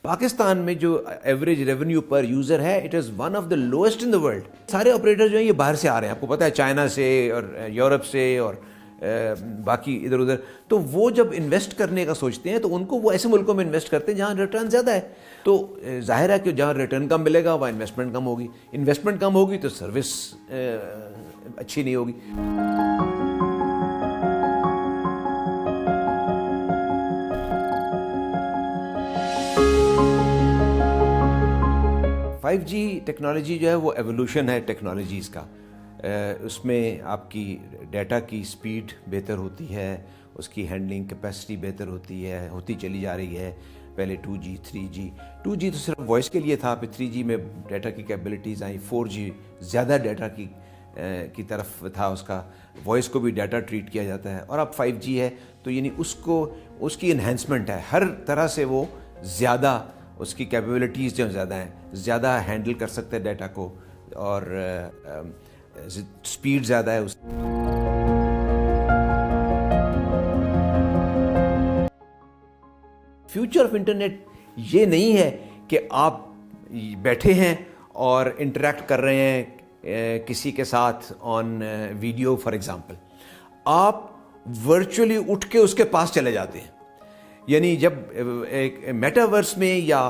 پاکستان میں جو average revenue پر user ہے it is one of the lowest in the world. سارے آپریٹر جو ہیں یہ باہر سے آ رہے ہیں, آپ کو پتہ ہے, چائنا سے اور یورپ سے اور باقی ادھر ادھر. تو وہ جب انویسٹ کرنے کا سوچتے ہیں تو ان کو وہ ایسے ملکوں میں انویسٹ کرتے ہیں جہاں ریٹرن زیادہ ہے. تو ظاہر ہے کہ جہاں ریٹرن کم ملے گا وہاں انویسٹمنٹ کم ہوگی, انویسٹمنٹ کم ہوگی تو سروس اچھی نہیں ہوگی. 5G ٹیکنالوجی جو ہے وہ ایولیوشن ہے ٹیکنالوجیز کا. اس میں آپ کی ڈیٹا کی سپیڈ بہتر ہوتی ہے, اس کی ہینڈلنگ کیپیسٹی بہتر ہوتی چلی جا رہی ہے. پہلے 2G 3G تو صرف وائس کے لیے تھا, پھر 3G میں ڈیٹا کی کیپبلٹیز آئیں, 4G زیادہ ڈیٹا کی طرف تھا, اس کا وائس کو بھی ڈیٹا ٹریٹ کیا جاتا ہے. اور اب 5G ہے تو یعنی اس کی انہینسمنٹ ہے, ہر طرح سے وہ زیادہ, اس کی کیپیبلٹیز جو زیادہ ہیں, زیادہ ہینڈل کر سکتے ہیں ڈیٹا کو, اور سپیڈ زیادہ ہے اس. فیوچر آف انٹرنیٹ یہ نہیں ہے کہ آپ بیٹھے ہیں اور انٹریکٹ کر رہے ہیں کسی کے ساتھ آن ویڈیو فار ایگزامپل, آپ ورچولی اٹھ کے اس کے پاس چلے جاتے ہیں. یعنی جب ایک میٹاورس میں یا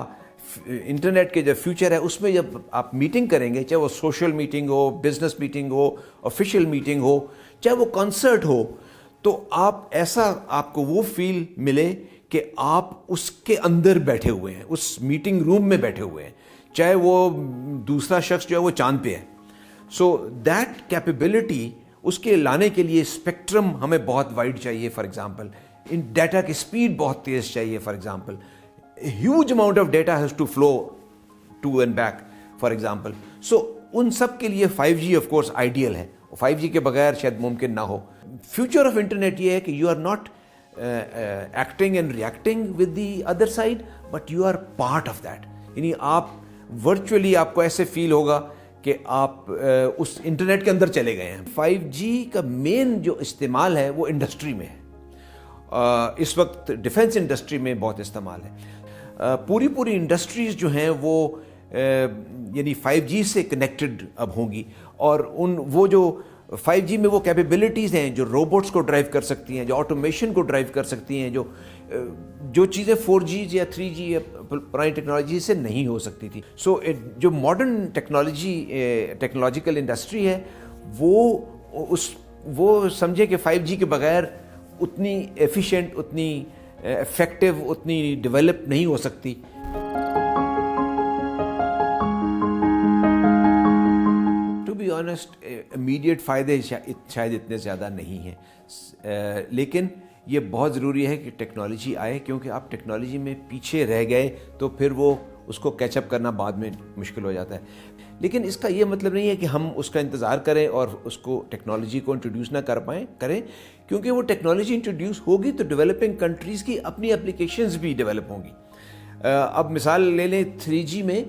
انٹرنیٹ کے جو فیوچر ہے اس میں جب آپ میٹنگ کریں گے, چاہے وہ سوشل میٹنگ ہو, بزنس میٹنگ ہو, آفیشیل میٹنگ ہو, چاہے وہ کنسرٹ ہو, تو آپ کو وہ فیل ملے کہ آپ اس کے اندر بیٹھے ہوئے ہیں, اس میٹنگ روم میں بیٹھے ہوئے ہیں, چاہے وہ دوسرا شخص جو ہے وہ چاند پہ ہے. سو دیٹ کیپیبلٹی اس کے لانے کے لیے اسپیکٹرم ہمیں بہت وائڈ چاہیے. فار ایگزامپل ان ڈیٹا کی سپیڈ بہت تیز چاہیے. For example huge amount of data has to flow to and back for example. So ان سب کے لیے 5G آف کورس آئیڈیل ہے, 5G کے بغیر شاید ممکن نہ ہو. فیوچر آف انٹرنیٹ یہ ہے کہ you are not acting and reacting with the other side but you are part of that. یعنی آپ ورچولی, آپ کو ایسے فیل ہوگا کہ آپ اس انٹرنیٹ کے اندر چلے گئے ہیں. 5G کا مین جو استعمال ہے وہ انڈسٹری میں ہے. اس وقت ڈیفنس انڈسٹری میں بہت استعمال ہے. پوری انڈسٹریز جو ہیں وہ یعنی 5G سے کنیکٹڈ اب ہوں گی, اور وہ جو 5G میں وہ کیپیبلٹیز ہیں جو روبوٹس کو ڈرائیو کر سکتی ہیں, جو آٹومیشن کو ڈرائیو کر سکتی ہیں, جو چیزیں 4G یا 3G یا پرانی ٹیکنالوجی سے نہیں ہو سکتی تھی. سو جو ماڈرن ٹیکنالوجیکل انڈسٹری ہے وہ سمجھے کہ 5G کے بغیر اتنی ایفیشینٹ, اتنی افیکٹو, اتنی ڈیولپ نہیں ہو سکتی. ٹو بی آنیسٹ امیڈیٹ فائدے شاید اتنے زیادہ نہیں ہیں, لیکن یہ بہت ضروری ہے کہ ٹیکنالوجی آئے, کیونکہ آپ ٹیکنالوجی میں پیچھے رہ گئے تو پھر وہ اس کو کیچ اپ کرنا بعد میں مشکل ہو جاتا ہے. لیکن اس کا یہ مطلب نہیں ہے کہ ہم اس کا انتظار کریں اور اس کو ٹیکنالوجی کو انٹروڈیوس نہ کریں, کیونکہ وہ ٹیکنالوجی انٹروڈیوس ہوگی تو ڈیولپنگ کنٹریز کی اپنی اپلیکیشنز بھی ڈیولپ ہوں گی. اب مثال لے لیں 3G میں,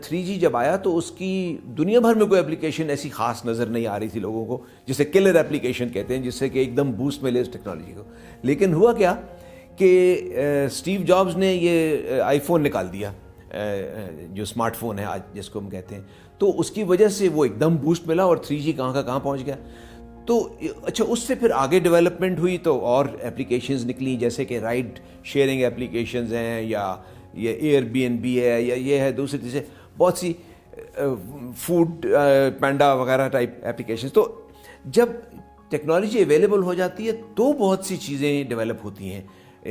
3G جب آیا تو اس کی دنیا بھر میں کوئی اپلیکیشن ایسی خاص نظر نہیں آ رہی تھی لوگوں کو, جسے کلر اپلیکیشن کہتے ہیں, جس سے کہ ایک دم بوسٹ ملے اس ٹیکنالوجی کو. لیکن ہوا کیا کہ اسٹیو جابز نے یہ آئی فون نکال دیا, جو اسمارٹ فون ہے آج جس کو ہم کہتے ہیں, تو اس کی وجہ سے وہ ایک دم بوسٹ ملا اور 3G کہاں کا کہاں پہنچ گیا. تو اچھا, اس سے پھر آگے ڈیولپمنٹ ہوئی تو اور اپلیکیشنز نکلیں, جیسے کہ رائڈ شیئرنگ اپلیکیشنز ہیں, یا یہ ایئر بی این بی ہے, یا یہ ہے دوسری چیزیں, بہت سی فوڈ پینڈا وغیرہ ٹائپ اپلیکیشنز. تو جب ٹیکنالوجی اویلیبل ہو جاتی ہے تو بہت سی چیزیں ڈیولپ ہوتی ہیں.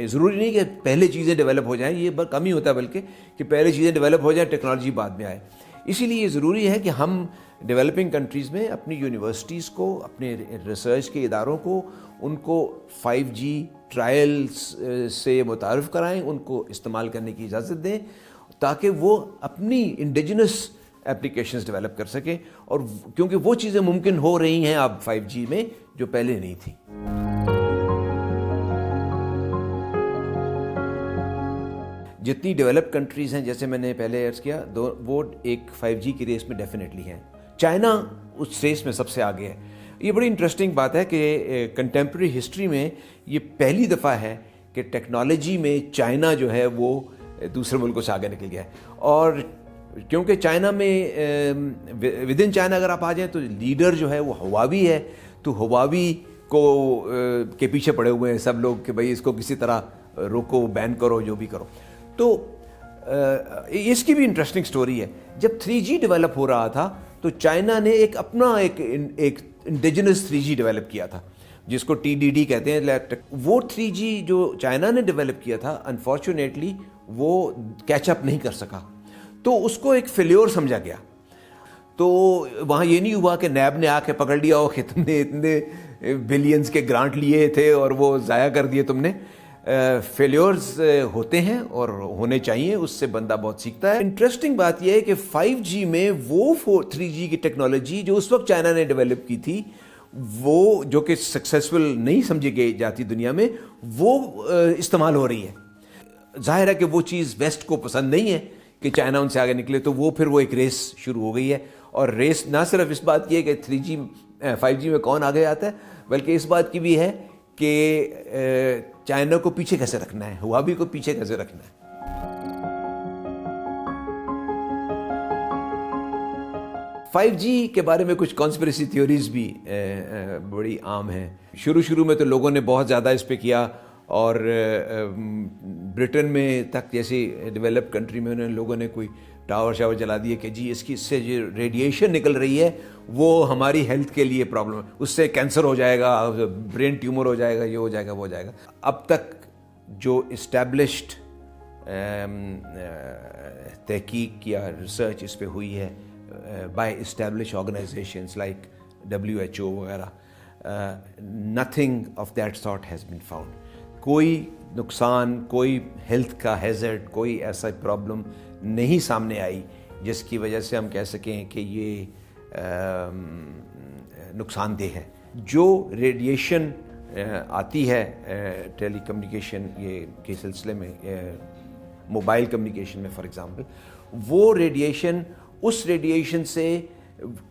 ضروری نہیں کہ پہلے چیزیں ڈیولپ ہو جائیں, یہ کم ہی ہوتا ہے بلکہ کہ پہلے چیزیں ڈیولپ ہو جائیں ٹیکنالوجی بعد میں آئے. اسی لیے یہ ضروری ہے کہ ہم ڈیولپنگ کنٹریز میں اپنی یونیورسٹیز کو, اپنے ریسرچ کے اداروں کو, ان کو 5G ٹرائلز سے متعارف کرائیں, ان کو استعمال کرنے کی اجازت دیں, تاکہ وہ اپنی انڈیجنس اپلیکیشنز ڈیولپ کر سکیں. اور کیونکہ وہ چیزیں ممکن ہو رہی ہیں اب 5G میں جو پہلے نہیں تھیں. جتنی ڈیولپ کنٹریز ہیں, جیسے میں نے پہلے عرض کیا, وہ ایک 5G کی ریس میں ڈیفینیٹلی ہیں. چائنا اس ریس میں سب سے آگے ہے. یہ بڑی انٹرسٹنگ بات ہے کہ کنٹمپریری ہسٹری میں یہ پہلی دفعہ ہے کہ ٹیکنالوجی میں چائنا جو ہے وہ دوسرے ملکوں سے آگے نکل گیا ہے. اور کیونکہ چائنا میں ود ان چائنا اگر آپ آ جائیں تو لیڈر جو ہے وہ ہواوی ہے, تو ہواوی کو کے پیچھے پڑے ہوئے ہیں سب لوگ کہ بھئی اس کو کسی طرح روکو, بین کرو, جو بھی کرو. تو اس کی بھی انٹرسٹنگ سٹوری ہے. جب 3G ڈیولپ ہو رہا تھا تو چائنا نے ایک اپنا ایک انڈیجنس 3G ڈیولپ کیا تھا جس کو TDD کہتے ہیں. وہ 3G جو چائنا نے ڈیولپ کیا تھا انفارچونیٹلی وہ کیچ اپ نہیں کر سکا, تو اس کو ایک فیلیور سمجھا گیا. تو وہاں یہ نہیں ہوا کہ نیب نے آ کے پکڑ لیا ہو کہ تم نے اتنے بلینز کے گرانٹ لیے تھے اور وہ ضائع کر دیے تم نے. فیلیورز ہوتے ہیں اور ہونے چاہیے, اس سے بندہ بہت سیکھتا ہے. انٹرسٹنگ بات یہ ہے کہ 5G میں وہ 3G کی ٹیکنالوجی جو اس وقت چائنا نے ڈیولپ کی تھی, وہ جو کہ سکسیسفل نہیں سمجھی گئی جاتی دنیا میں, وہ استعمال ہو رہی ہے. ظاہر ہے کہ وہ چیز ویسٹ کو پسند نہیں ہے کہ چائنا ان سے آگے نکلے, تو وہ پھر وہ ایک ریس شروع ہو گئی ہے. اور ریس نہ صرف اس بات کی ہے کہ 5G میں کون آگے آتا ہے, بلکہ اس بات کی بھی ہے کہ چائنا کو پیچھے کیسے رکھنا ہے, ہواوی کو پیچھے کیسے رکھنا ہے. فائیو جی کے بارے میں کچھ کانسپریسی تھیوریز بھی بڑی عام ہیں. شروع میں تو لوگوں نے بہت زیادہ اس پہ کیا, اور برٹن میں تک جیسی ڈیولپ کنٹری میں لوگوں نے کوئی ٹاور شاور جلا دیے کہ جی اس سے جو ریڈیشن نکل رہی ہے وہ ہماری ہیلتھ کے لیے پرابلم ہے, اس سے کینسر ہو جائے گا, برین ٹیومر ہو جائے گا, یہ ہو جائے گا, وہ ہو جائے گا. اب تک جو اسٹیبلشڈ تحقیق یا ریسرچ اس پہ ہوئی ہے by establish organizations like WHO وغیرہ, nothing of that sort has been found. کوئی نقصان, کوئی ہیلتھ کا ہیزرڈ, کوئی ایسا پرابلم نہیں سامنے آئی جس کی وجہ سے ہم کہہ سکیں کہ یہ نقصان دہ ہے. جو ریڈیشن آتی ہے ٹیلی کمیونیکیشن یہ کے سلسلے میں, موبائل کمیونیکیشن میں فار ایگزامپل, وہ ریڈیشن اس ریڈیشن سے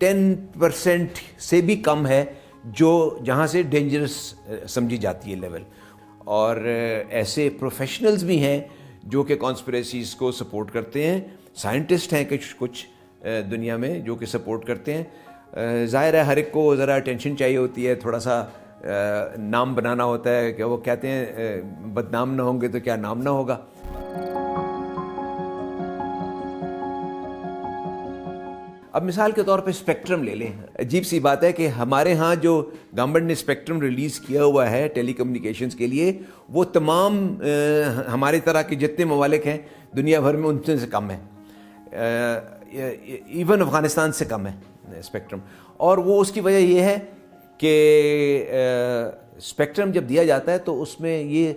10% سے بھی کم ہے جو جہاں سے ڈینجرس سمجھی جاتی ہے لیول. اور ایسے پروفیشنلز بھی ہیں جو کہ کانسپریسیز کو سپورٹ کرتے ہیں, سائنٹسٹ ہیں کچھ دنیا میں جو کہ سپورٹ کرتے ہیں. ظاہر ہے ہر ایک کو ذرا اٹینشن چاہیے ہوتی ہے, تھوڑا سا نام بنانا ہوتا ہے کہ وہ کہتے ہیں بدنام نہ ہوں گے تو کیا نام نہ ہوگا. اب مثال کے طور پہ اسپیکٹرم لے لیں. عجیب سی بات ہے کہ ہمارے ہاں جو گورنمنٹ نے اسپیکٹرم ریلیز کیا ہوا ہے ٹیلی کمیونیکیشنز کے لیے, وہ تمام ہماری طرح کے جتنے ممالک ہیں دنیا بھر میں ان سے کم ہے, ایون افغانستان سے کم ہے اسپیکٹرم. اور وہ اس کی وجہ یہ ہے کہ اسپیکٹرم جب دیا جاتا ہے تو اس میں یہ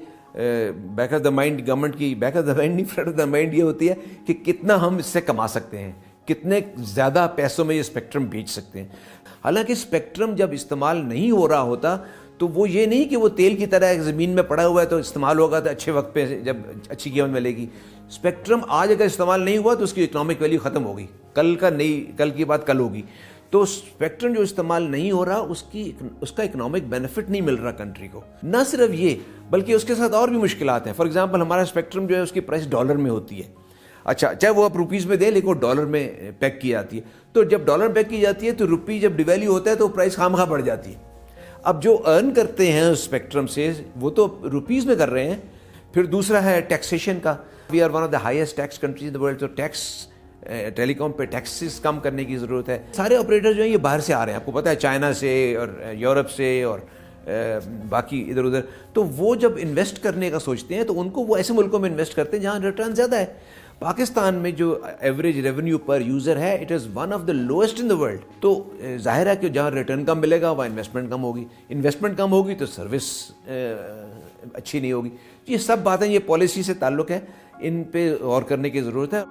back of the mind, government کی بیک آف دا مائنڈ نہیں, فرنٹ آف دا مائنڈ یہ ہوتی ہے کہ کتنا ہم اس سے کما سکتے ہیں, کتنے زیادہ پیسوں میں یہ اسپیکٹرم بیچ سکتے ہیں. حالانکہ اسپیکٹرم جب استعمال نہیں ہو رہا ہوتا تو وہ یہ نہیں کہ وہ تیل کی طرح زمین میں پڑا ہوا ہے تو استعمال ہوگا تو اچھے وقت پہ جب اچھی قیمت ملے گی. اسپیکٹرم آج اگر استعمال نہیں ہوا تو اس کی اکنامک ویلیو ختم ہوگی, کل کی بات کل ہوگی. تو اسپیکٹرم جو استعمال نہیں ہو رہا اس کا اکنامک بینیفٹ نہیں مل رہا کنٹری کو. نہ صرف یہ بلکہ اس کے ساتھ اور بھی مشکلات ہیں. فار ایگزامپل ہمارا اسپیکٹرم جو ہے اس کی پرائس ڈالر میں ہوتی ہے. اچھا چاہے وہ آپ روپیز میں دیں لیکن وہ ڈالر میں پیک کی جاتی ہے. تو جب ڈالر پیک کی جاتی ہے تو روپی جب ڈیویلیو ہوتا ہے تو پرائس خامخواہ بڑھ جاتی ہے. اب جو ارن کرتے ہیں اسپیکٹرم سے وہ تو روپیز میں کر رہے ہیں. پھر دوسرا ہے ٹیکسیشن کا. We are one of the highest tax countries in the world. تو ٹیکس ٹیلی کام پہ ٹیکسز کم کرنے کی ضرورت ہے. سارے آپریٹر جو ہیں یہ باہر سے آ رہے ہیں, آپ کو پتہ ہے, چائنا سے اور یورپ سے اور باقی ادھر ادھر. تو وہ جب انویسٹ کرنے کا سوچتے ہیں تو ان کو وہ ایسے ملکوں میں انویسٹ کرتے ہیں جہاں ریٹرن زیادہ ہے. پاکستان میں جو ایوریج ریونیو پر یوزر ہے it is one of the lowest in the world. تو ظاہر ہے کہ جہاں ریٹرن کم ملے گا وہاں انویسٹمنٹ کم ہوگی, انویسٹمنٹ کم ہوگی تو سروس اچھی نہیں ہوگی. یہ سب باتیں یہ پالیسی سے تعلق ہے, ان پہ غور کرنے کی ضرورت ہے.